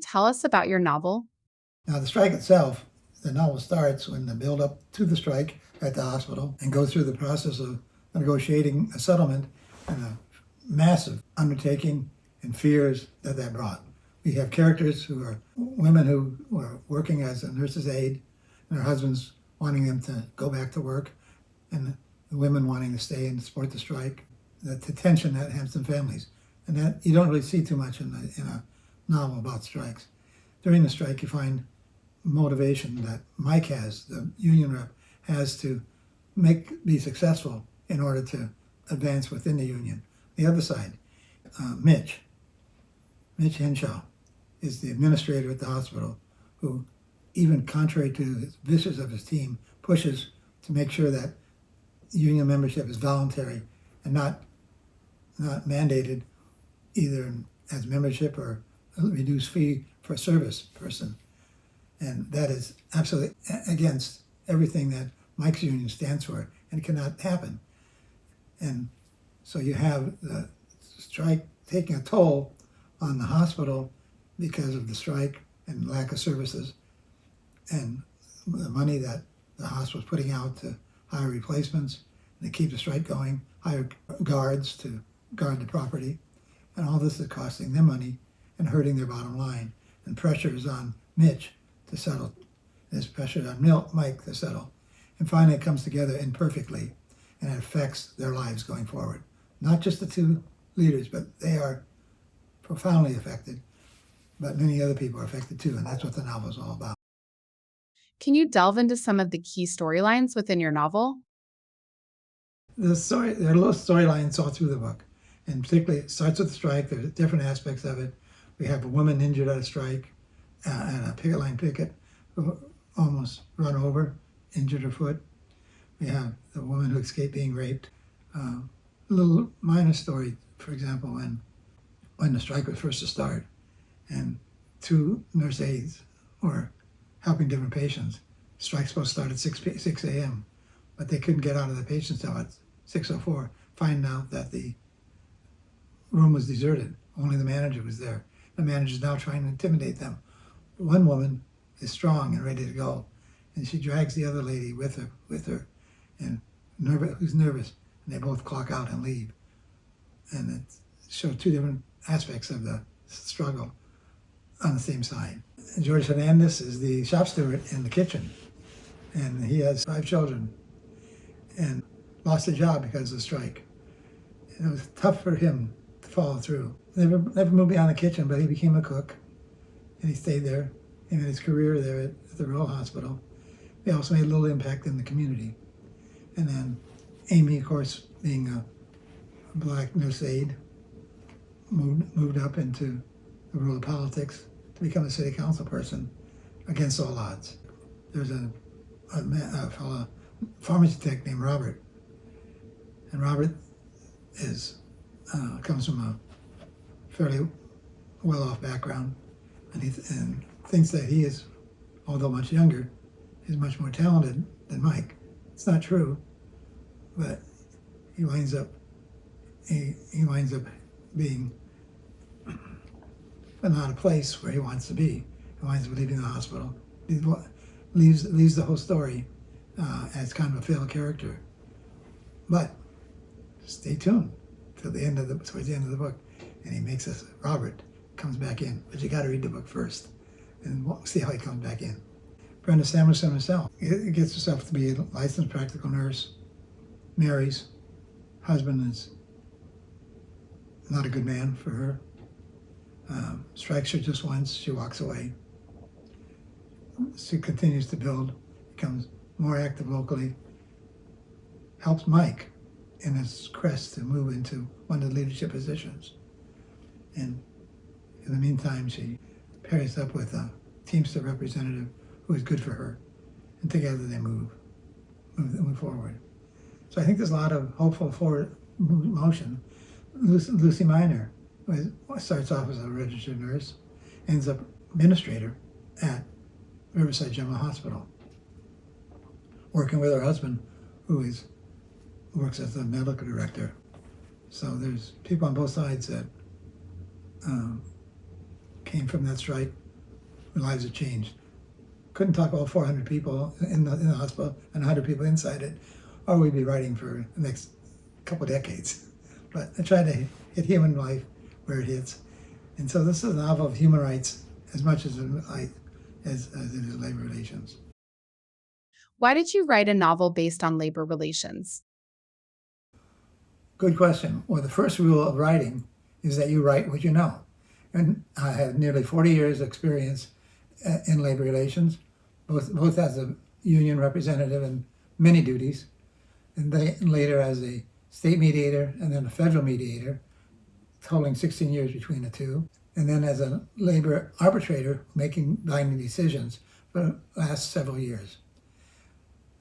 tell us about your novel? Now, the strike itself, the novel starts when the build up to the strike at the hospital and goes through the process of negotiating a settlement and a massive undertaking and fears that brought. We have characters who are women who are working as a nurse's aide and their husbands wanting them to go back to work, and the women wanting to stay and support the strike, the tension that has in families. And that you don't really see too much in a novel about strikes. During the strike, you find motivation that Mike has, the union rep, has to be successful in order to advance within the union. The other side, Mitch Henshaw, is the administrator at the hospital who, even contrary to the wishes of his team, pushes to make sure that union membership is voluntary and not mandated either as membership or a reduced fee for a service person. And that is absolutely against everything that Mike's union stands for, and it cannot happen. And so you have the strike taking a toll on the hospital because of the strike and lack of services, and the money that the hospital is putting out to hire replacements and to keep the strike going, hire guards to guard the property. And all this is costing them money and hurting their bottom line. And pressure is on Mitch to settle. There's pressure on Mike to settle. And finally it comes together imperfectly, and it affects their lives going forward. Not just the two leaders, but they are profoundly affected, but many other people are affected too, and that's what the novel is all about. Can you delve into some of the key storylines within your novel? There are little storylines all through the book, and particularly it starts with the strike. There's different aspects of it. We have a woman injured at a strike, and a picket line picket who almost run over, injured her foot. We have the woman who escaped being raped. A little minor story, for example, when the strike was first to start, and two nurse aides were helping different patients. The strike's supposed to start at 6 a.m., but they couldn't get out of the patient's cell at 6:04, finding out that the room was deserted. Only the manager was there. The manager's now trying to intimidate them. One woman is strong and ready to go, and she drags the other lady with her, and who's nervous, and they both clock out and leave. And it shows two different aspects of the struggle on the same side. George Hernandez is the shop steward in the kitchen, and he has 5 children and lost a job because of the strike. And it was tough for him to follow through. Never moved beyond the kitchen, but he became a cook, and he stayed there. He made his career there at the Rural Hospital. He also made a little impact in the community. And then Amy, of course, being a black nurse aide, moved up into the rural politics to become a city council person against all odds. There's a fellow pharmacy tech named Robert, and Robert comes from a fairly well-off background, and thinks that he is, although much younger, is much more talented than Mike. It's not true, but he winds up being not a place where he wants to be. He winds up leaving the hospital. He leaves the whole story as kind of a failed character. But stay tuned towards the end of the book, and he makes us. Robert comes back in, but you got to read the book first, and we'll see how he comes back in. Brenda Samuelson herself gets herself to be a licensed practical nurse, marries, husband is not a good man for her, strikes her just once, she walks away. She continues to build, becomes more active locally, helps Mike in his quest to move into one of the leadership positions. And in the meantime, she pairs up with a Teamster representative who is good for her, and together they move forward. So I think there's a lot of hopeful forward motion. Lucy Minor, who starts off as a registered nurse, ends up administrator at Riverside General Hospital, working with her husband, who works as the medical director. So there's people on both sides that came from that strike lives have changed. Couldn't talk about 400 people in the hospital and 100 people inside it, or we'd be writing for the next couple decades. But I try to hit human life where it hits. And so this is a novel of human rights as much as it is labor relations. Why did you write a novel based on labor relations? Good question. Well, the first rule of writing is that you write what you know. And I have nearly 40 years experience in labor relations, both as a union representative in many duties, and later as a state mediator and then a federal mediator, totaling 16 years between the two, and then as a labor arbitrator making binding decisions for the last several years.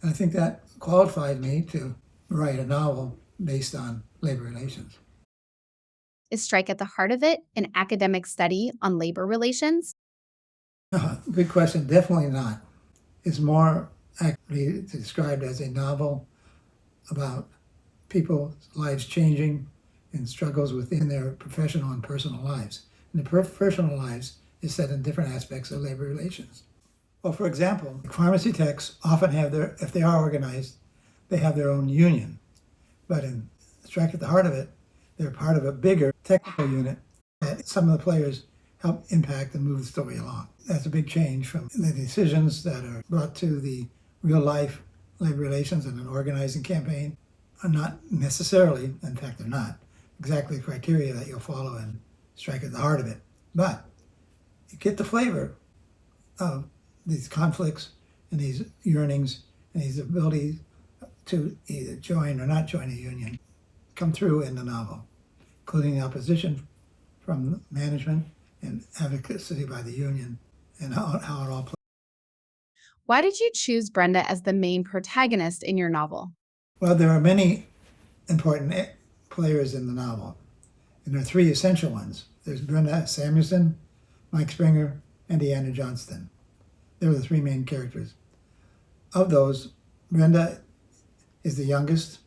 And I think that qualified me to write a novel based on labor relations. Is Strike at the Heart of It an academic study on labor relations? Good question. Definitely not. It's more accurately described as a novel about people's lives changing and struggles within their professional and personal lives. And the personal lives is set in different aspects of labor relations. Well, for example, pharmacy techs often have if they are organized, they have their own union. But in Strike at the Heart of It, they're part of a bigger technical unit that some of the players help impact and move the story along. That's a big change from the decisions that are brought to the real life labor relations and an organizing campaign are not necessarily, in fact they're not, exactly the criteria that you'll follow and Strike at the Heart of It. But you get the flavor of these conflicts and these yearnings and these abilities to either join or not join a union come through in the novel, including the opposition from management and advocacy by the union and how it all plays. Why did you choose Brenda as the main protagonist in your novel? Well, there are many important players in the novel, and there are three essential ones. There's Brenda Samuelson, Mike Springer, and Deanna Johnston. They're the three main characters. Of those, Brenda is the youngest,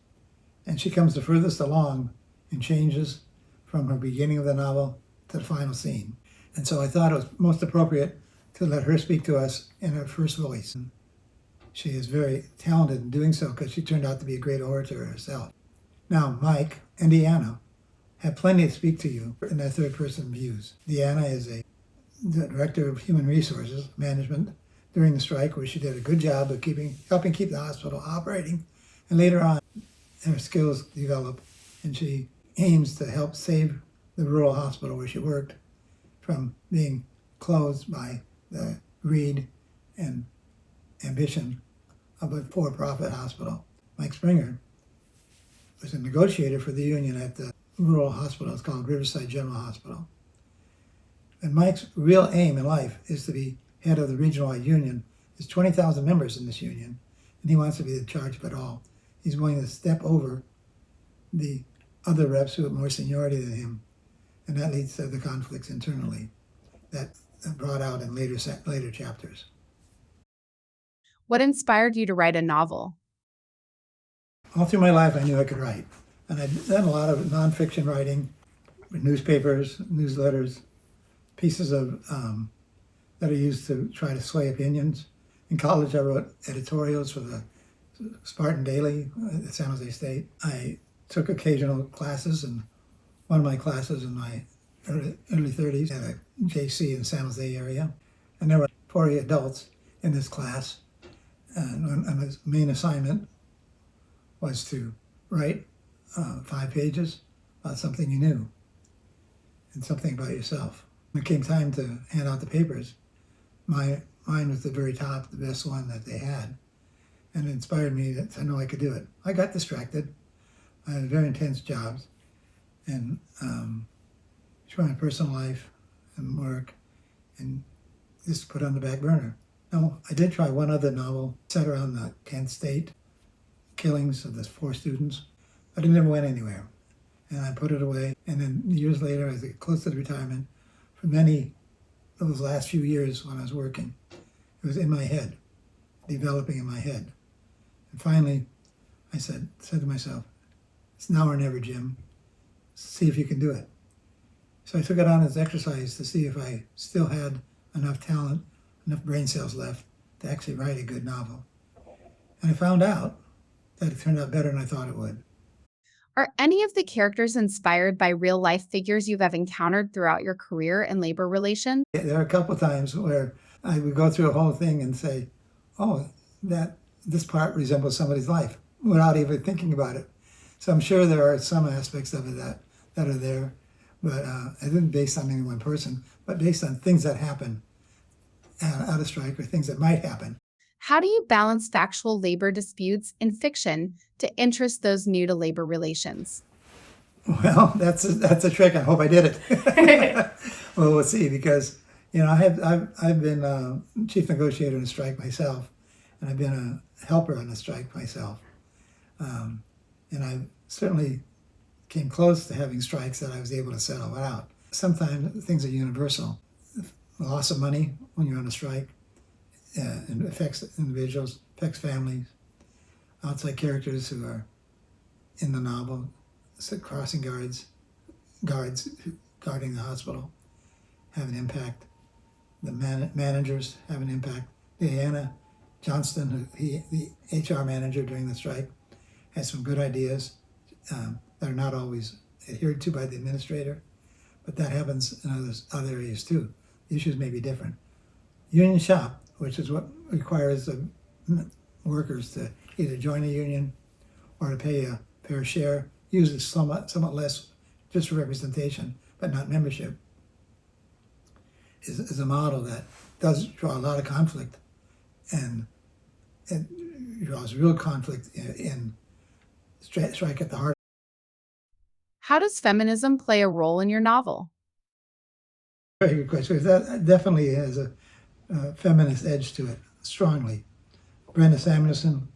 and she comes the furthest along in changes from her beginning of the novel to the final scene. And so I thought it was most appropriate to let her speak to us in her first voice. And she is very talented in doing so because she turned out to be a great orator herself. Now, Mike and Deanna have plenty to speak to you in their third-person views. Deanna is the director of human resources management during the strike, where she did a good job of helping keep the hospital operating. And later on, her skills develop, and she aims to help save the rural hospital where she worked from being closed by the greed and ambition of a for-profit hospital. Mike Springer was a negotiator for the union at the rural hospital. It's called Riverside General Hospital. And Mike's real aim in life is to be head of the regional-wide union. There's 20,000 members in this union, and he wants to be in charge of it all. He's willing to step over the other reps who have more seniority than him, and that leads to the conflicts internally that are brought out in later chapters. What inspired you to write a novel? All through my life, I knew I could write, and I'd done a lot of nonfiction writing, newspapers, newsletters, pieces of that are used to try to sway opinions. In college, I wrote editorials for the Spartan Daily at San Jose State. I took occasional classes, and one of my classes in my early 30s at a JC in the San Jose area. And there were 40 adults in this class, and his main assignment was to write 5 pages about something you knew and something about yourself. When it came time to hand out the papers, mine was the very top, the best one that they had, and it inspired me to know I could do it. I got distracted. I had very intense jobs, and trying my personal life and work, and just put on the back burner. Now, I did try one other novel set around the Kent State killings of the 4 students, but it never went anywhere. And I put it away, and then years later, as I get close to the retirement, for many of those last few years when I was working, it was in my head, developing in my head. And finally, I said to myself, it's now or never, Jim. See if you can do it. So I took it on as exercise to see if I still had enough talent enough brain cells left to actually write a good novel. And I found out that it turned out better than I thought it would. Are any of the characters inspired by real life figures you have encountered throughout your career in labor relations? There are a couple times where I would go through a whole thing and say, oh, that this part resembles somebody's life without even thinking about it. So I'm sure there are some aspects of it that are there, but it isn't based on any one person, but based on things that happen at a strike or things that might happen. How do you balance factual labor disputes in fiction to interest those new to labor relations? Well, that's a trick. I hope I did it. Well, we'll see, because I've been chief negotiator in a strike myself, and I've been a helper on a strike myself, and I certainly came close to having strikes that I was able to settle out. Sometimes things are universal. The loss of money when you're on a strike, it affects individuals, affects families, outside characters who are in the novel, crossing guards guarding the hospital have an impact. The managers have an impact. Diana Johnston, the HR manager during the strike, has some good ideas that are not always adhered to by the administrator, but that happens in other areas too. The issues may be different. Union shop, which is what requires the workers to either join a union or to pay a fair share, uses somewhat less just for representation, but not membership, is a model that does draw a lot of conflict, and it draws real conflict in strike at the heart. How does feminism play a role in your novel? Very good question, because that definitely has a feminist edge to it, strongly. Brenda Samuelson,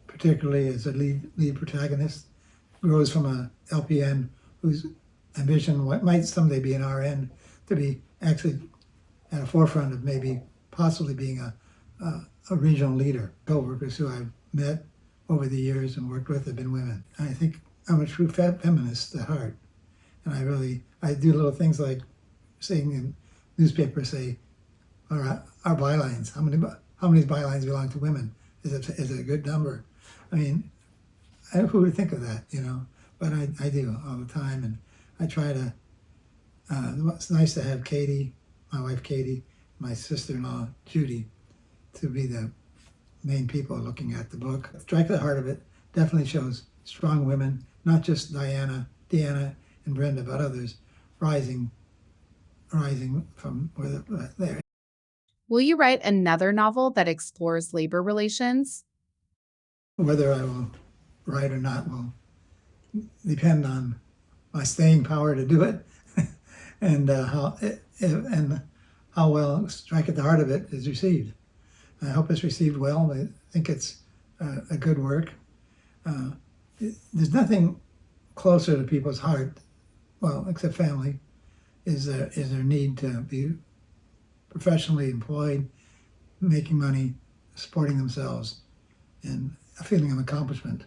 particularly as a lead protagonist, grows from a LPN whose ambition might someday be an RN to be actually at a forefront of maybe possibly being a regional leader. Co-workers who I've met over the years and worked with have been women. I think I'm a true feminist at heart, and I do little things like seeing in newspapers say, our bylines, how many bylines belong to women? Is it a good number? I mean, who would think of that, But I do all the time, and I try to. It's nice to have Katie, my wife Katie, my sister-in-law Judy, to be the main people looking at the book. Strike at the heart of it definitely shows strong women, not just Deanna, and Brenda, but others rising from where they're. Will you write another novel that explores labor relations? Whether I will write or not will depend on my staying power to do it, and how well Strike at the Heart of it is received. I hope it's received well. I think it's a good work. There's nothing closer to people's heart, well, except family, is their need to be professionally employed, making money, supporting themselves, and a feeling of accomplishment.